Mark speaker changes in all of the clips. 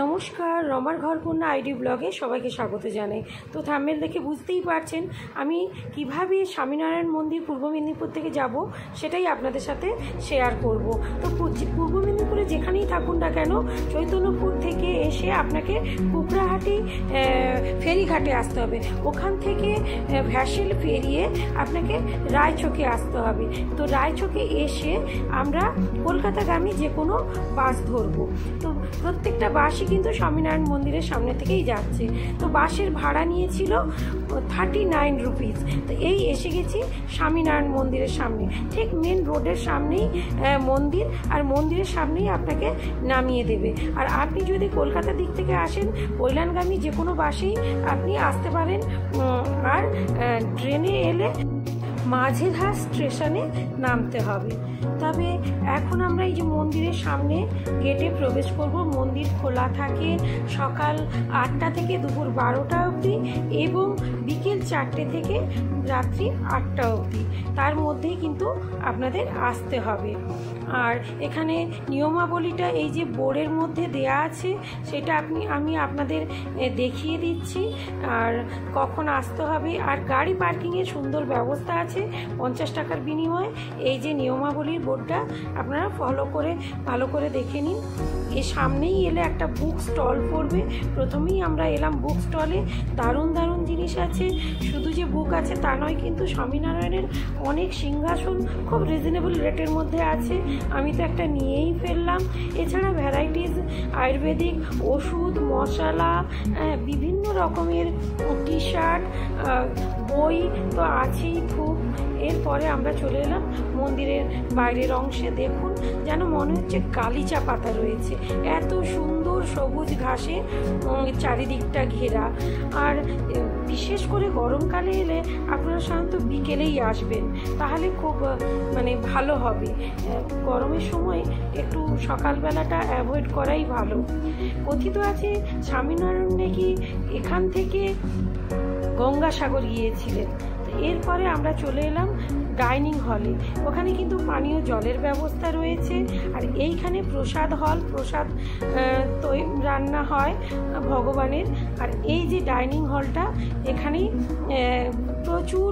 Speaker 1: নমস্কার, রমার ঘরকন্যা আইডি ব্লগে সবাইকে স্বাগত জানাই। তো থাম্বনেল দেখে বুঝতেই পারছেন আমি কিভাবে স্বামীনারায়ণ মন্দির পূর্ব মেদিনীপুর থেকে যাব সেটাই আপনাদের সাথে শেয়ার করব। তো পূর্ব মেদিনীপুরে যেখানেই থাকুন না কেন, চৈতন্যপুর থেকে এসে আপনাকে কুকড়াহাটি ফেরিঘাটে আসতে হবে। ওখান থেকে ভ্যাসেল ফেরিয়ে আপনাকে রায়চকে আসতে হবে। তো রায়চকে এসে আমরা কলকাতাগামী যে কোনো বাস ধরবো। তো প্রত্যেকটা বাসই কিন্তু স্বামীনারায়ণ মন্দিরের সামনে থেকেই যাচ্ছে। তো বাসের ভাড়া নিয়েছিল 39 রুপিস। তো এই এসে গেছি স্বামীনারায়ণ মন্দিরের সামনে, ঠিক মেন রোডের সামনেই মন্দির, আর মন্দিরের সামনেই আপনাকে নামিয়ে দেবে। আর আপনি যদি কলকাতার দিক থেকে আসেন, কল্যাণগামী যে কোনো বাসেই আপনি আসতে পারেন। আর ট্রেনে এলে মাঝেরহাট স্টেশনে নামতে হবে। তবে এখন আমরা এই যে মন্দিরের সামনে গেটে প্রবেশ করব। মন্দির খোলা থাকে সকাল 8টা থেকে দুপুর 12টা অবধি এবং বিকেল 4টে থেকে রাত্রি 8টা অবধি। তার মধ্যেই কিন্তু আপনাদের আসতে হবে। আর এখানে নিয়মাবলীটা এই যে বোর্ডের মধ্যে দেয়া আছে, সেটা আমি আপনাদের দেখিয়ে দিচ্ছি। আর কখন আসতে হবে, আর গাড়ি পার্কিংয়ের সুন্দর ব্যবস্থা আছে 50 টাকার বিনিময়ে। এই যে নিয়মাবলীর বোর্ডটা আপনারা ফলো করে ভালো করে দেখে নিন। এর সামনেই এলে একটা বুক স্টল পড়বে। প্রথমেই আমরা এলাম বুক স্টলে। দারুণ দারুণ জিনিস আছে। শুধু যে বুক আছে তা নয়, কিন্তু স্বামীনারায়ণের অনেক সিংহাসন খুব রিজনেবল রেটের মধ্যে আছে। আমি তো একটা নিয়েই ফেললাম। এছাড়া ভ্যারাইটিস আয়ুর্বেদিক ওষুধ, মশলা, বিভিন্ন রকমের টি শার্ট, বই তো আছেই খুব। এরপরে আমরা চলে এলাম মন্দিরের বাইরের অংশে। দেখুন, যেন মনে হচ্ছে গালিচা পাতা রয়েছে, এত সুন্দর সবুজ ঘাসে চারিদিকটা ঘেরা। আর বিশেষ করে গরমকালে এলে আপনারা সাধারণত বিকেলেই আসবেন, তাহলে খুব ভালো হবে। গরমের সময় একটু সকালবেলাটা অ্যাভয়েড করাই ভালো। কথিত আছে স্বামীনারায়ণ নাকি এখান থেকে গঙ্গাসাগর গিয়েছিলেন। এরপরে আমরা চলে এলাম ডাইনিং হলে। ওখানে কিন্তু পানীয় জলের ব্যবস্থা রয়েছে। আর এইখানে প্রসাদ হল, প্রসাদ রান্না হয় ভগবানের। আর এই যে ডাইনিং হলটা, এখানেই প্রচুর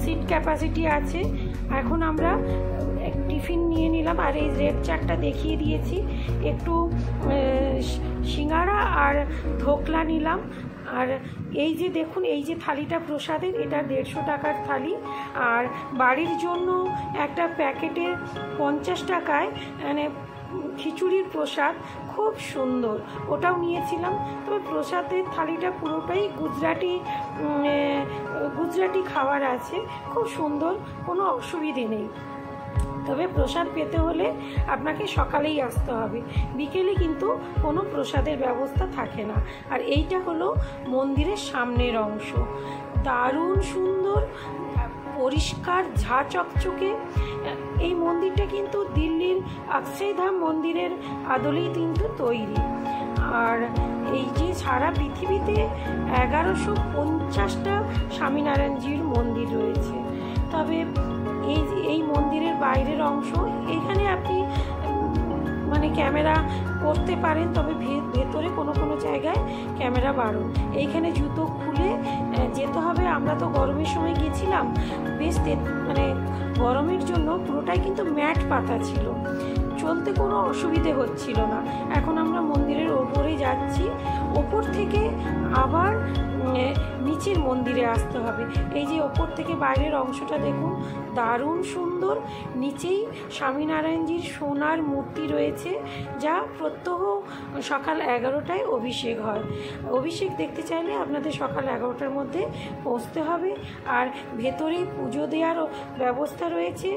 Speaker 1: সিট ক্যাপাসিটি আছে। এখন আমরা টিফিন নিয়ে নিলাম, আর এই রেড চাটটা দেখিয়ে দিয়েছি। একটু সিঙ্গাড়া আর ধোকলা নিলাম। আর এই যে দেখুন, এই যে থালিটা প্রসাদের, এটা 150 টাকার থালি। আর বাড়ির জন্য একটা প্যাকেটে 50 টাকায় খিচুড়ির প্রসাদ, খুব সুন্দর, ওটাও নিয়েছিলাম। তবে প্রসাদের থালিটা পুরোটাই গুজরাটি খাবার আছে, খুব সুন্দর, কোনো অসুবিধে নেই। তবে প্রসাদ পেতে হলে আপনাকে সকালেই আসতে হবে, বিকেলে কিন্তু কোনো প্রসাদের ব্যবস্থা থাকে না। আর এইটা হলো মন্দিরের সামনের অংশ। দারুণ সুন্দর, পরিষ্কার, ঝা চকচকে। এই মন্দিরটা কিন্তু দিল্লির অক্ষয়ধাম মন্দিরের আদলেই কিন্তু তৈরি। আর এই যে সারা পৃথিবীতে 1150টা স্বামীনারায়ণজির মন্দির রয়েছে। তবে এই মন্দিরের বাইরের অংশ, এখানে আপনি ক্যামেরা করতে পারেন, তবে ভেতরে কোনো কোনো জায়গায় ক্যামেরা বারণ। এইখানে জুতো খুলে যেতে হবে। আমরা তো গরমের সময় গেছিলাম, বেশ গরমের জন্য পুরোটাই কিন্তু ম্যাট পাতা ছিল, চলতে কোনো অসুবিধে হচ্ছিল না। এখন আমরা মন্দিরের ওপরে যাচ্ছি। ওপর থেকে আবার নিচের মন্দিরে আসতে হবে। এই যে ওপর থেকে বাইরের অংশটা দেখুন, দারুণ সুন্দর। নিচেই স্বামীনারায়ণজির সোনার মূর্তি রয়েছে, যা প্রত্যহ সকাল 11টায় অভিষেক হয়। অভিষেক দেখতে চাইলে আপনাদের সকাল 11টার মধ্যে পৌঁছতে হবে। আর ভেতরেই পুজো দেওয়ারও ব্যবস্থা রয়েছে,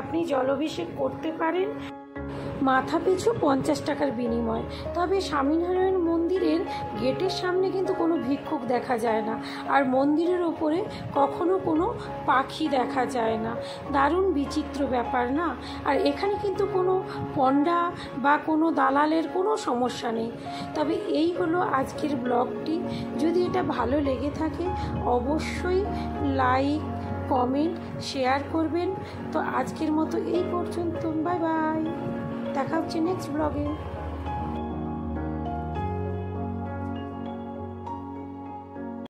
Speaker 1: আপনি জলাভিষেক করতে পারেন মাথা পিছু 50 টাকার বিনিময়। তবে স্বামীনারায়ণ মন্দিরের গেটের সামনে কিন্তু কোনো ভিক্ষুক দেখা যায় না। আর মন্দিরের ওপরে কখনো কোনো পাখি দেখা যায় না। দারুণ বিচিত্র ব্যাপার না? আর এখানে কিন্তু কোনো পণ্ডা বা কোনো দালালের কোনো সমস্যা নেই। তবে এই হলো আজকের ব্লগটি। যদি এটা ভালো লেগে থাকে অবশ্যই লাইক, কমেন্ট, শেয়ার করবেন। তো আজকের মতো এই পর্যন্ত, বাই বাই। দেখা হচ্ছে নেক্সট ব্লগে।